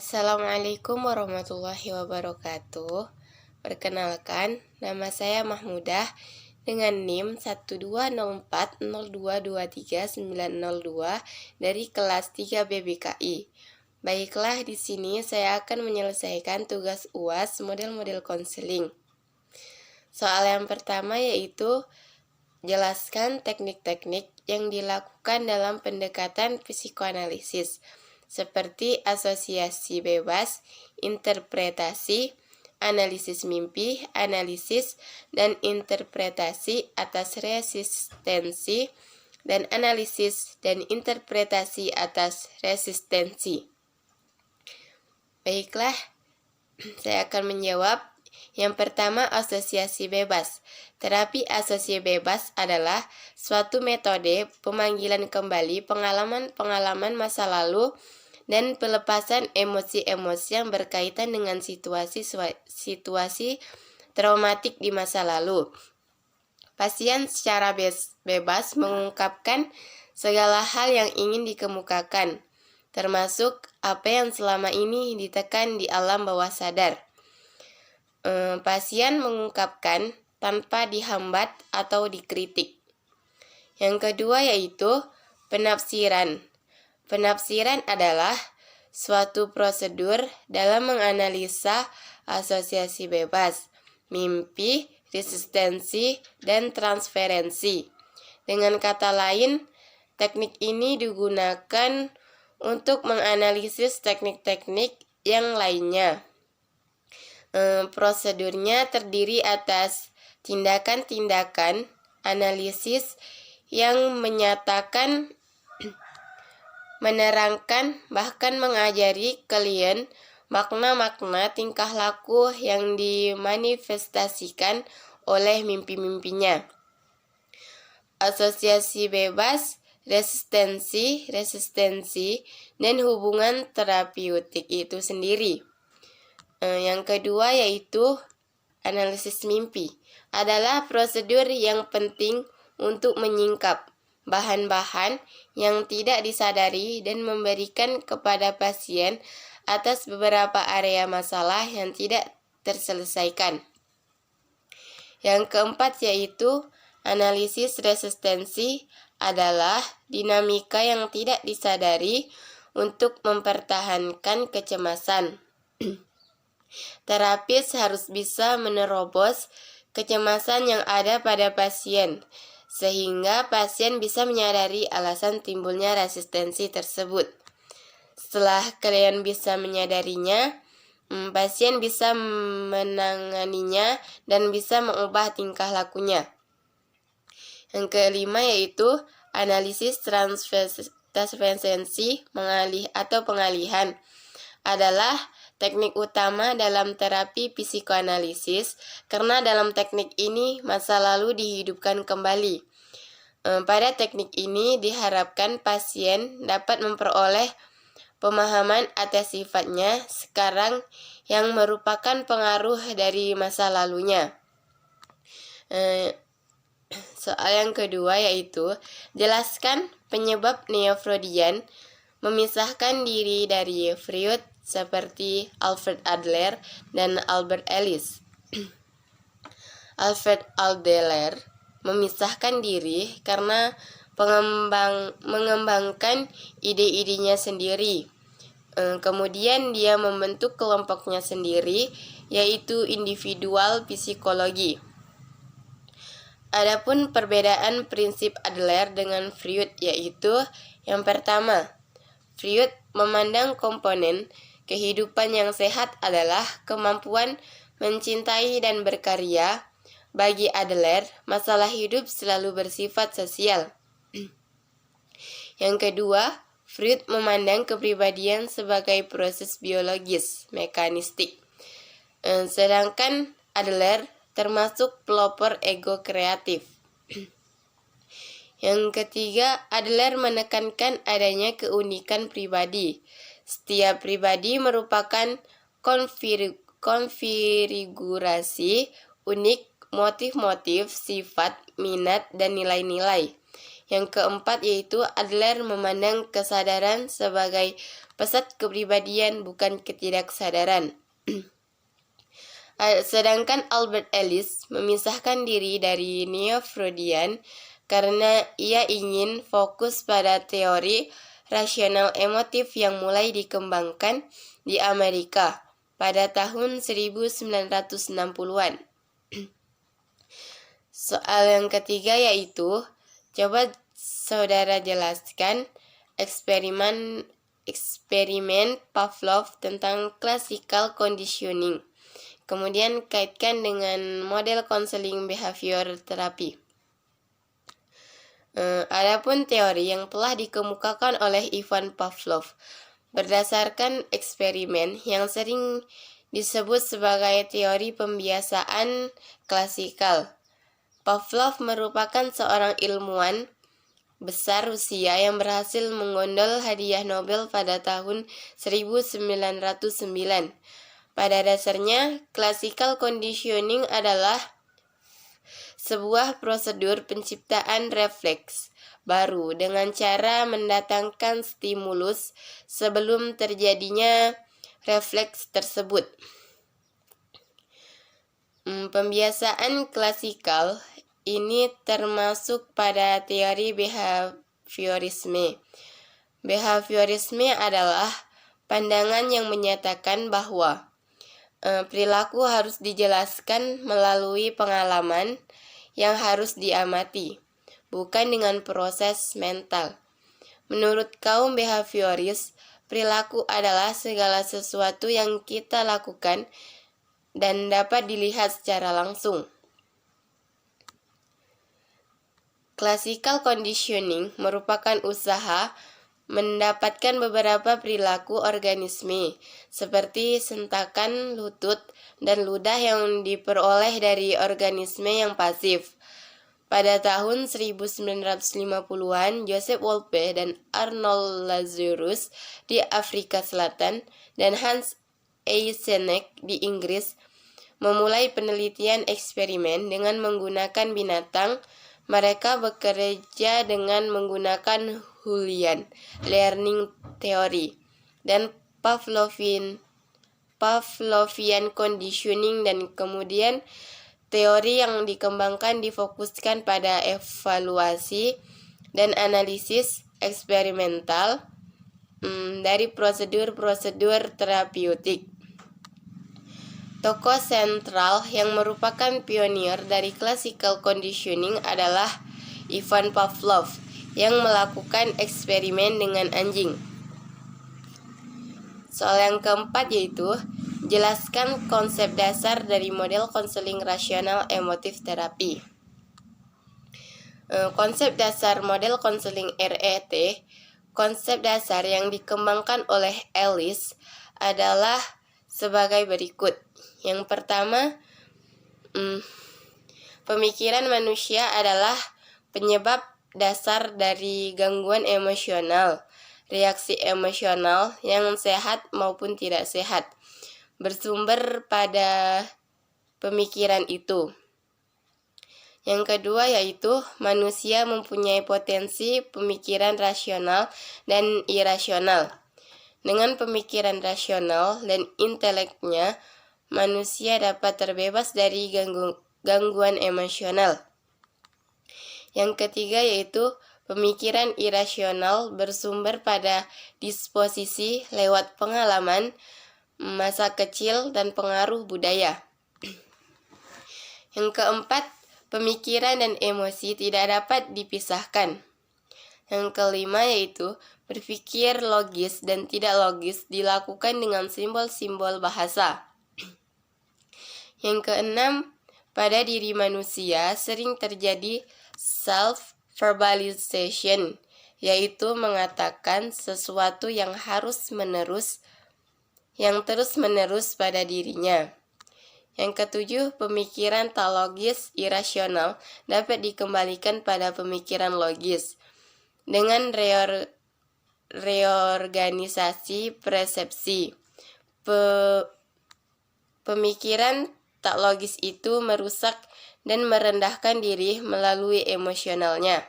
Assalamualaikum warahmatullahi wabarakatuh. Perkenalkan, nama saya Mahmudah dengan NIM 12040223902 dari kelas 3 BBKI. Baiklah, di sini saya akan menyelesaikan tugas UAS model-model konseling. Soal yang pertama yaitu jelaskan teknik-teknik yang dilakukan dalam pendekatan psikoanalisis, seperti asosiasi bebas, interpretasi, analisis mimpi, analisis dan interpretasi atas resistensi, dan analisis dan interpretasi atas resistensi. Baiklah, saya akan menjawab. Yang pertama, asosiasi bebas. Terapi asosiasi bebas adalah suatu metode pemanggilan kembali pengalaman-pengalaman masa lalu dan pelepasan emosi-emosi yang berkaitan dengan situasi traumatik di masa lalu. Pasien secara bebas mengungkapkan segala hal yang ingin dikemukakan, termasuk apa yang selama ini ditekan di alam bawah sadar. Pasien mengungkapkan tanpa dihambat atau dikritik. Yang kedua yaitu penafsiran. Penafsiran adalah suatu prosedur dalam menganalisa asosiasi bebas, mimpi, resistensi, dan transferensi. Dengan kata lain, teknik ini digunakan untuk menganalisis teknik-teknik yang lainnya. Prosedurnya terdiri atas tindakan-tindakan analisis yang menyatakan, menerangkan, bahkan mengajari klien makna-makna tingkah laku yang dimanifestasikan oleh mimpi-mimpinya. Asosiasi bebas, resistensi, dan hubungan terapeutik itu sendiri. Yang kedua yaitu analisis mimpi adalah prosedur yang penting untuk menyingkap bahan-bahan yang tidak disadari dan memberikan kepada pasien atas beberapa area masalah yang tidak terselesaikan. Yang keempat yaitu analisis resistensi adalah dinamika yang tidak disadari untuk mempertahankan kecemasan. Terapis harus bisa menerobos kecemasan yang ada pada pasien, sehingga pasien bisa menyadari alasan timbulnya resistensi tersebut. Setelah klien bisa menyadarinya, pasien bisa menanganinya dan bisa mengubah tingkah lakunya. Yang kelima yaitu analisis transferensi pengalihan adalah teknik utama dalam terapi psikoanalisis karena dalam teknik ini masa lalu dihidupkan kembali. Pada teknik ini diharapkan pasien dapat memperoleh pemahaman atas sifatnya sekarang yang merupakan pengaruh dari masa lalunya. Soal yang kedua yaitu jelaskan penyebab neo-Freudian memisahkan diri dari Freud seperti Alfred Adler dan Albert Ellis. Alfred Adler memisahkan diri karena mengembangkan ide-idenya sendiri. Kemudian dia membentuk kelompoknya sendiri, yaitu individual psikologi. Adapun perbedaan prinsip Adler dengan Freud yaitu yang pertama, Freud memandang komponen kehidupan yang sehat adalah kemampuan mencintai dan berkarya. Bagi Adler, masalah hidup selalu bersifat sosial. Yang kedua, Freud memandang kepribadian sebagai proses biologis, mekanistik. Sedangkan Adler termasuk pelopor ego kreatif. Yang ketiga, Adler menekankan adanya keunikan pribadi. Setiap pribadi merupakan konfigurasi unik motif-motif, sifat, minat, dan nilai-nilai Yang keempat yaitu Adler memandang kesadaran sebagai pesat kepribadian, bukan ketidaksadaran. Sedangkan Albert Ellis memisahkan diri dari neo-Freudian karena ia ingin fokus pada teori rasional emotif yang mulai dikembangkan di Amerika pada tahun 1960-an. Soal yang ketiga yaitu, coba saudara jelaskan eksperimen Pavlov tentang classical conditioning. Kemudian kaitkan dengan model konseling behavior terapi. Adapun teori yang telah dikemukakan oleh Ivan Pavlov berdasarkan eksperimen yang sering disebut sebagai teori pembiasaan klasikal. Pavlov merupakan seorang ilmuwan besar Rusia yang berhasil menggondol hadiah Nobel pada tahun 1909. Pada dasarnya, classical conditioning adalah sebuah prosedur penciptaan refleks baru dengan cara mendatangkan stimulus sebelum terjadinya refleks tersebut. Pembiasaan klasikal ini termasuk pada teori behaviorisme. Behaviorisme adalah pandangan yang menyatakan bahwa perilaku harus dijelaskan melalui pengalaman yang harus diamati, bukan dengan proses mental. Menurut kaum behavioris, perilaku adalah segala sesuatu yang kita lakukan dan dapat dilihat secara langsung. Classical conditioning merupakan usaha mendapatkan beberapa perilaku organisme, seperti sentakan lutut dan ludah yang diperoleh dari organisme yang pasif. Pada tahun 1950-an, Joseph Wolpe dan Arnold Lazarus di Afrika Selatan dan Hans Eysenck di Inggris memulai penelitian eksperimen dengan menggunakan binatang. Mereka bekerja dengan menggunakan Hoolean learning theory dan Pavlovian conditioning, dan kemudian teori yang dikembangkan difokuskan pada evaluasi dan analisis eksperimental dari prosedur-prosedur terapeutik. Tokoh sentral yang merupakan pionir dari classical conditioning adalah Ivan Pavlov yang melakukan eksperimen dengan anjing. Soal yang keempat yaitu, jelaskan konsep dasar dari model konseling rasional emotif terapi. Konsep dasar model konseling RET, konsep dasar yang dikembangkan oleh Ellis adalah sebagai berikut. Yang pertama, pemikiran manusia adalah penyebab dasar dari gangguan emosional. Reaksi emosional yang sehat maupun tidak sehat bersumber pada pemikiran itu. Yang kedua yaitu, manusia mempunyai potensi pemikiran rasional dan irasional. Dengan pemikiran rasional dan inteleknya, manusia dapat terbebas dari gangguan emosional. Yang ketiga yaitu, pemikiran irasional bersumber pada disposisi lewat pengalaman masa kecil dan pengaruh budaya. Yang keempat, pemikiran dan emosi tidak dapat dipisahkan. Yang kelima yaitu, berpikir logis dan tidak logis dilakukan dengan simbol-simbol bahasa. Yang keenam, pada diri manusia sering terjadi self-verbalization, yaitu mengatakan sesuatu yang terus-menerus pada dirinya. Yang ketujuh, pemikiran tak logis irasional dapat dikembalikan pada pemikiran logis dengan reorganisasi persepsi. Pemikiran tak logis itu merusak dan merendahkan diri melalui emosionalnya.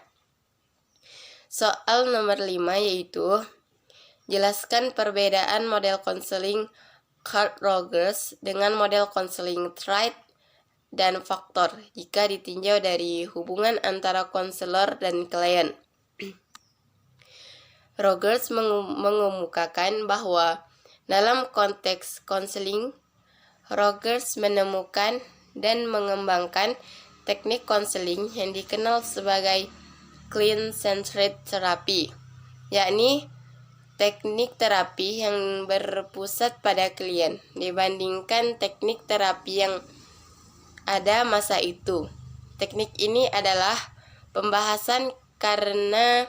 Soal nomor 5 yaitu jelaskan perbedaan model konseling Carl-Rogers dengan model konseling Triad dan faktor jika ditinjau dari hubungan antara konselor dan klien. Rogers mengemukakan bahwa dalam konteks konseling, Rogers menemukan dan mengembangkan teknik konseling yang dikenal sebagai client-centered therapy, yakni teknik terapi yang berpusat pada klien dibandingkan teknik terapi yang ada masa itu. Teknik ini adalah pembahasan karena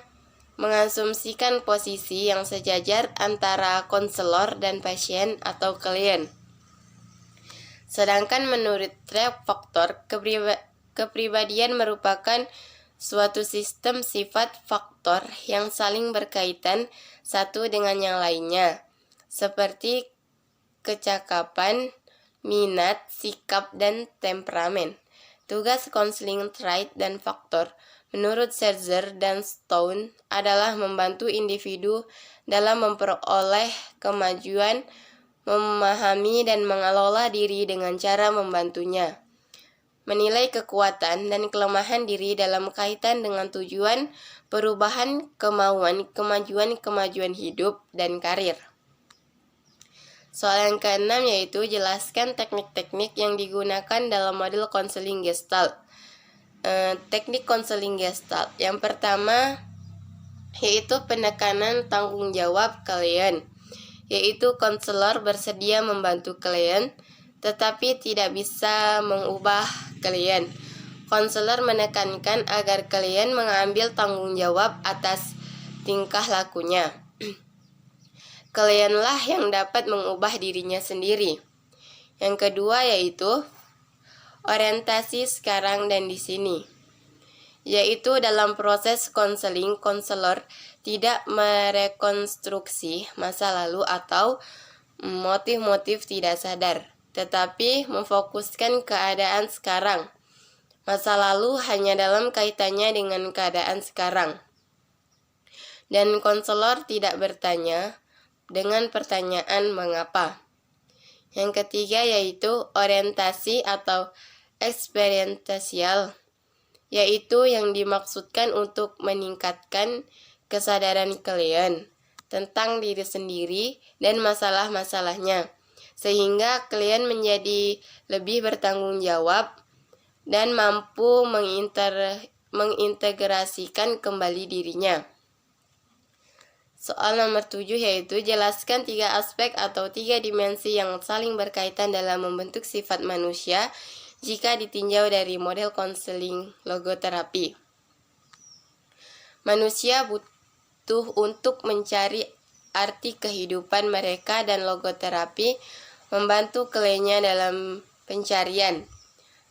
mengasumsikan posisi yang sejajar antara konselor dan pasien atau klien. Sedangkan menurut Triad faktor, kepribadian merupakan suatu sistem sifat faktor yang saling berkaitan satu dengan yang lainnya, seperti kecakapan, minat, sikap, dan temperamen. Tugas konseling Triad dan faktor menurut Scherzer dan Stone adalah membantu individu dalam memperoleh kemajuan, memahami dan mengelola diri dengan cara membantunya menilai kekuatan dan kelemahan diri dalam kaitan dengan tujuan, perubahan, kemauan, kemajuan hidup, dan karir. Soal yang keenam yaitu jelaskan teknik-teknik yang digunakan dalam model konseling Gestalt. Teknik konseling Gestalt. Yang pertama yaitu penekanan tanggung jawab klien, yaitu konselor bersedia membantu klien tetapi tidak bisa mengubah klien. Konselor menekankan agar klien mengambil tanggung jawab atas tingkah lakunya. Klienlah yang dapat mengubah dirinya sendiri. Yang kedua yaitu orientasi sekarang dan di sini, yaitu dalam proses konseling, konselor tidak merekonstruksi masa lalu atau motif-motif tidak sadar, tetapi memfokuskan keadaan sekarang. Masa lalu hanya dalam kaitannya dengan keadaan sekarang. Dan konselor tidak bertanya dengan pertanyaan mengapa. Yang ketiga yaitu orientasi atau eksperiensial, yaitu yang dimaksudkan untuk meningkatkan kesadaran klien tentang diri sendiri dan masalah-masalahnya, sehingga klien menjadi lebih bertanggung jawab dan mampu mengintegrasikan kembali dirinya. Soal nomor 7 yaitu jelaskan 3 aspek atau 3 dimensi yang saling berkaitan dalam membentuk sifat manusia jika ditinjau dari model konseling logoterapi. Manusia butuh untuk mencari arti kehidupan mereka dan logoterapi membantu kliennya dalam pencarian.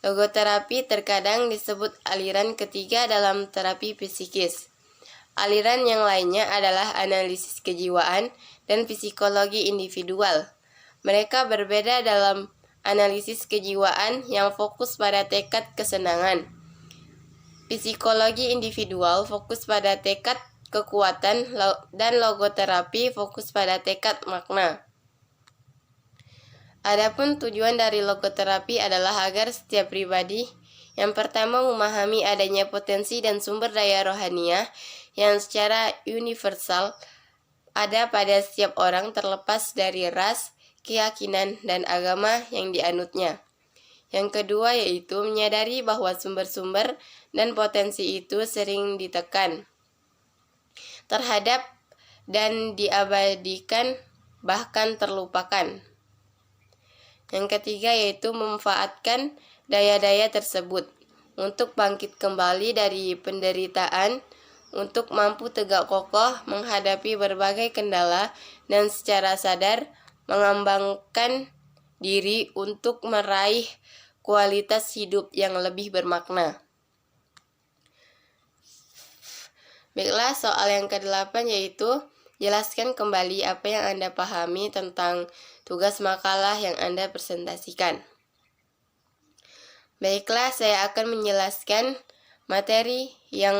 Logoterapi terkadang disebut aliran ketiga dalam terapi psikis. Aliran yang lainnya adalah analisis kejiwaan dan psikologi individual. Mereka berbeda dalam analisis kejiwaan yang fokus pada tekad kesenangan. Psikologi individual fokus pada tekad kekuatan dan logoterapi fokus pada tekad makna. Adapun tujuan dari logoterapi adalah agar setiap pribadi yang pertama memahami adanya potensi dan sumber daya rohaniah yang secara universal ada pada setiap orang terlepas dari ras, keyakinan, dan agama yang dianutnya. Yang kedua yaitu menyadari bahwa sumber-sumber dan potensi itu sering ditekan terhadap dan diabadikan bahkan terlupakan. Yang ketiga yaitu memanfaatkan daya-daya tersebut untuk bangkit kembali dari penderitaan, untuk mampu tegak kokoh menghadapi berbagai kendala dan secara sadar mengembangkan diri untuk meraih kualitas hidup yang lebih bermakna. Baiklah, soal yang ke-8 yaitu jelaskan kembali apa yang Anda pahami tentang tugas makalah yang Anda presentasikan. Baiklah, saya akan menjelaskan materi yang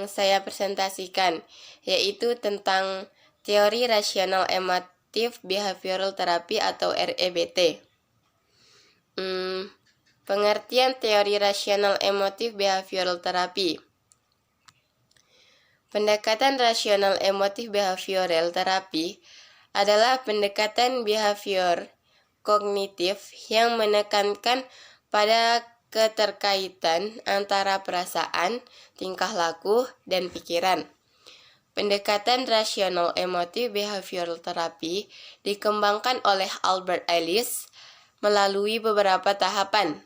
saya presentasikan, yaitu tentang teori rasional emotif behavioral therapy atau REBT. Pengertian teori rasional emotif behavioral therapy. Pendekatan rasional emotif behavioral therapy adalah pendekatan behavior kognitif yang menekankan pada keterkaitan antara perasaan, tingkah laku, dan pikiran. Pendekatan rasional emotif behavioral therapy dikembangkan oleh Albert Ellis melalui beberapa tahapan.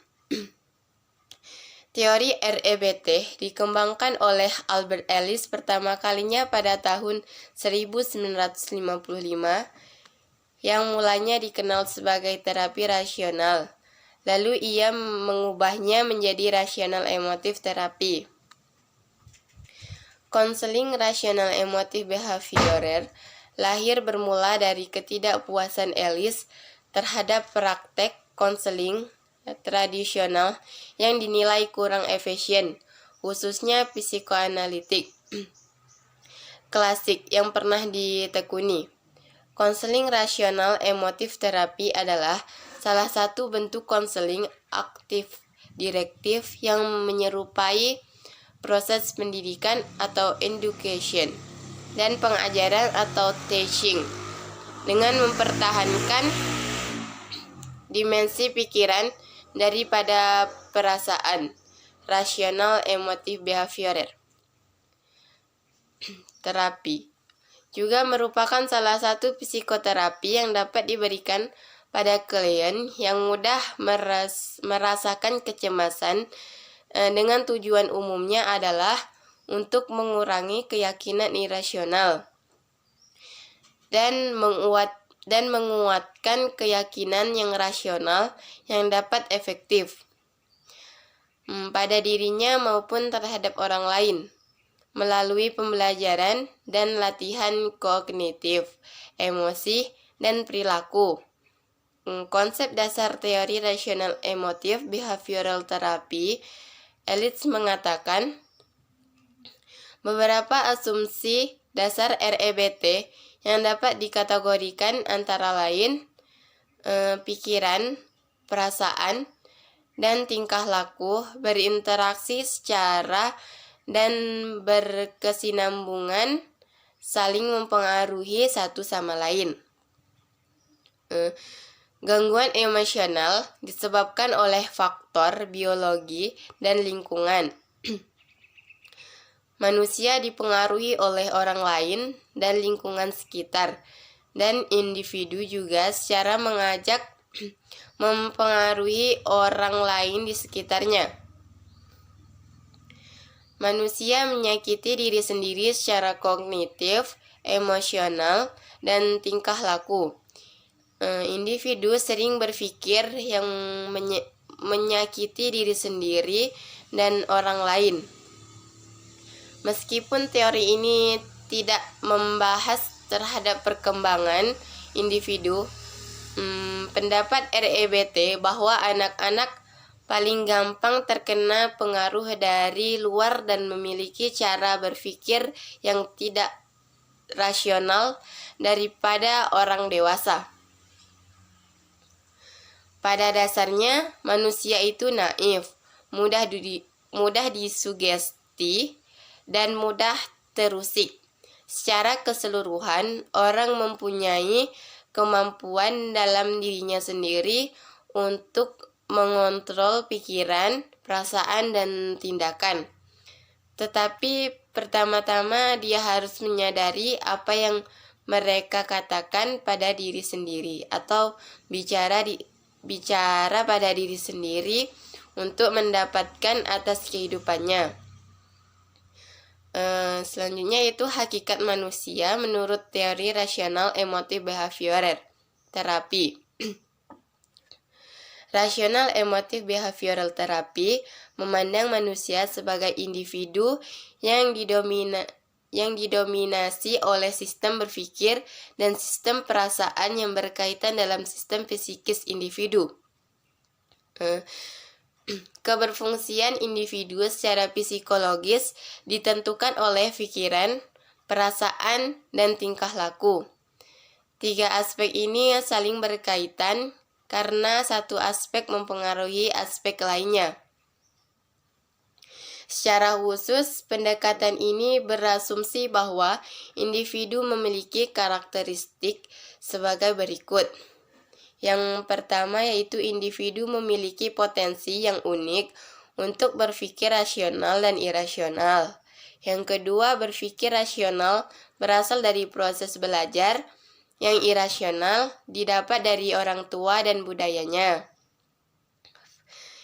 Teori REBT dikembangkan oleh Albert Ellis pertama kalinya pada tahun 1955 yang mulanya dikenal sebagai terapi rasional. Lalu ia mengubahnya menjadi rasional emotif terapi. Konseling rasional emotif behaviorer lahir bermula dari ketidakpuasan Ellis terhadap praktek konseling tradisional yang dinilai kurang efisien, khususnya psikoanalitik klasik yang pernah ditekuni. Konseling rasional emotif terapi adalah salah satu bentuk konseling aktif direktif yang menyerupai proses pendidikan atau education dan pengajaran atau teaching dengan mempertahankan dimensi pikiran daripada perasaan. Rasional emotif behaviorer terapi juga merupakan salah satu psikoterapi yang dapat diberikan pada klien yang mudah merasakan kecemasan dengan tujuan umumnya adalah untuk mengurangi keyakinan irasional dan menguatkan keyakinan yang rasional yang dapat efektif pada dirinya maupun terhadap orang lain melalui pembelajaran dan latihan kognitif, emosi, dan perilaku. Konsep dasar teori rasional emotif behavioral therapy, Ellis mengatakan beberapa asumsi dasar REBT yang dapat dikategorikan antara lain pikiran, perasaan, dan tingkah laku berinteraksi secara dan berkesinambungan saling mempengaruhi satu sama lain. Gangguan emosional disebabkan oleh faktor biologi dan lingkungan. Manusia dipengaruhi oleh orang lain dan lingkungan sekitar, dan individu juga secara mengajak mempengaruhi orang lain di sekitarnya. Manusia menyakiti diri sendiri secara kognitif, emosional, dan tingkah laku. Individu sering berpikir yang menyakiti diri sendiri dan orang lain. Meskipun teori ini tidak membahas terhadap perkembangan individu, pendapat REBT bahwa anak-anak paling gampang terkena pengaruh dari luar dan memiliki cara berpikir yang tidak rasional daripada orang dewasa. Pada dasarnya, manusia itu naif, mudah disugesti, dan mudah terusik. Secara keseluruhan, orang mempunyai kemampuan dalam dirinya sendiri untuk mengontrol pikiran, perasaan, dan tindakan. Tetapi pertama-tama dia harus menyadari apa yang mereka katakan pada diri sendiri atau bicara pada diri sendiri untuk mendapatkan atas kehidupannya. Selanjutnya itu hakikat manusia menurut teori rasional emotif behaviorer terapi. Rasional emotif behavioral therapy memandang manusia sebagai individu yang didominasi oleh sistem berpikir dan sistem perasaan yang berkaitan dalam sistem psikis individu. Keberfungsian individu secara psikologis ditentukan oleh pikiran, perasaan, dan tingkah laku. Tiga aspek ini saling berkaitan karena satu aspek mempengaruhi aspek lainnya. Secara khusus, pendekatan ini berasumsi bahwa individu memiliki karakteristik sebagai berikut. Yang pertama yaitu individu memiliki potensi yang unik untuk berpikir rasional dan irasional. Yang kedua, berpikir rasional berasal dari proses belajar, yang irasional didapat dari orang tua dan budayanya.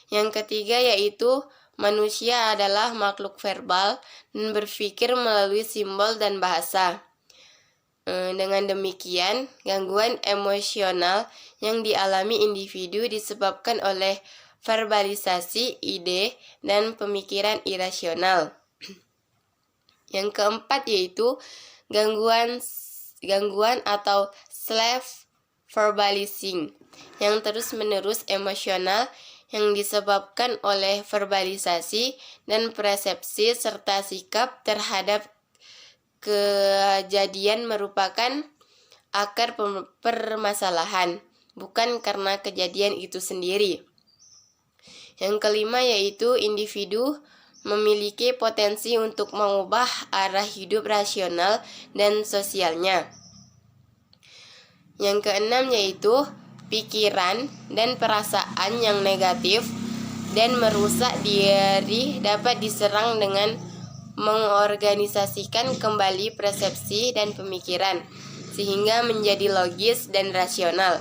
Yang ketiga yaitu manusia adalah makhluk verbal dan berpikir melalui simbol dan bahasa. Dengan demikian, gangguan emosional yang dialami individu disebabkan oleh verbalisasi ide dan pemikiran irasional. Yang keempat yaitu gangguan atau self-verbalizing yang terus-menerus emosional yang disebabkan oleh verbalisasi dan persepsi serta sikap terhadap kejadian merupakan akar permasalahan, bukan karena kejadian itu sendiri. Yang kelima yaitu individu memiliki potensi untuk mengubah arah hidup rasional dan sosialnya. Yang keenam yaitu pikiran dan perasaan yang negatif dan merusak diri dapat diserang dengan mengorganisasikan kembali persepsi dan pemikiran sehingga menjadi logis dan rasional.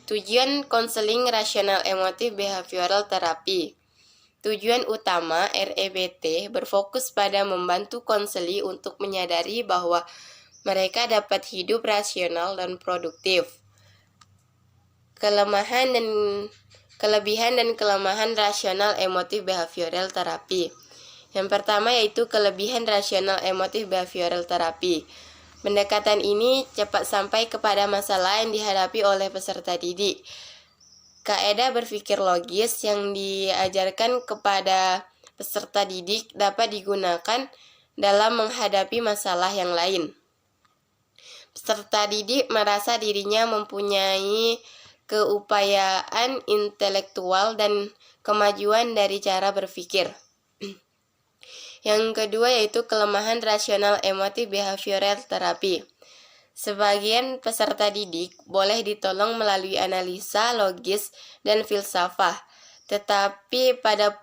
Tujuan konseling rasional emotif behavioral terapi. Tujuan utama REBT berfokus pada membantu konseli untuk menyadari bahwa mereka dapat hidup rasional dan produktif. Kelebihan dan kelemahan rasional emotif behavioral terapi. Yang pertama yaitu kelebihan rasional emotif behavioral terapi. Pendekatan ini cepat sampai kepada masalah yang dihadapi oleh peserta didik. Kaidah berpikir logis yang diajarkan kepada peserta didik dapat digunakan dalam menghadapi masalah yang lain. Peserta didik merasa dirinya mempunyai keupayaan intelektual dan kemajuan dari cara berpikir. Yang kedua yaitu kelemahan rasional emotif behavioral terapi. Sebagian peserta didik boleh ditolong melalui analisa logis dan filsafah, tetapi pada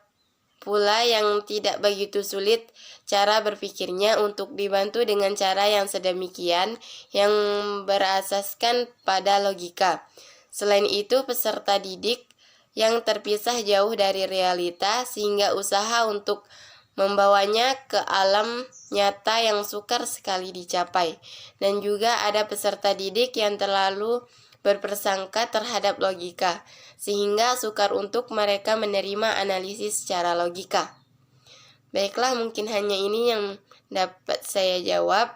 pula yang tidak begitu sulit cara berpikirnya untuk dibantu dengan cara yang sedemikian yang berasaskan pada logika. Selain itu, peserta didik yang terpisah jauh dari realita sehingga usaha untuk membawanya ke alam nyata yang sukar sekali dicapai. Dan juga ada peserta didik yang terlalu berprasangka terhadap logika, sehingga sukar untuk mereka menerima analisis secara logika. Baiklah, mungkin hanya ini yang dapat saya jawab.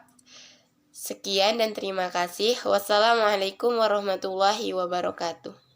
Sekian dan terima kasih. Wassalamualaikum warahmatullahi wabarakatuh.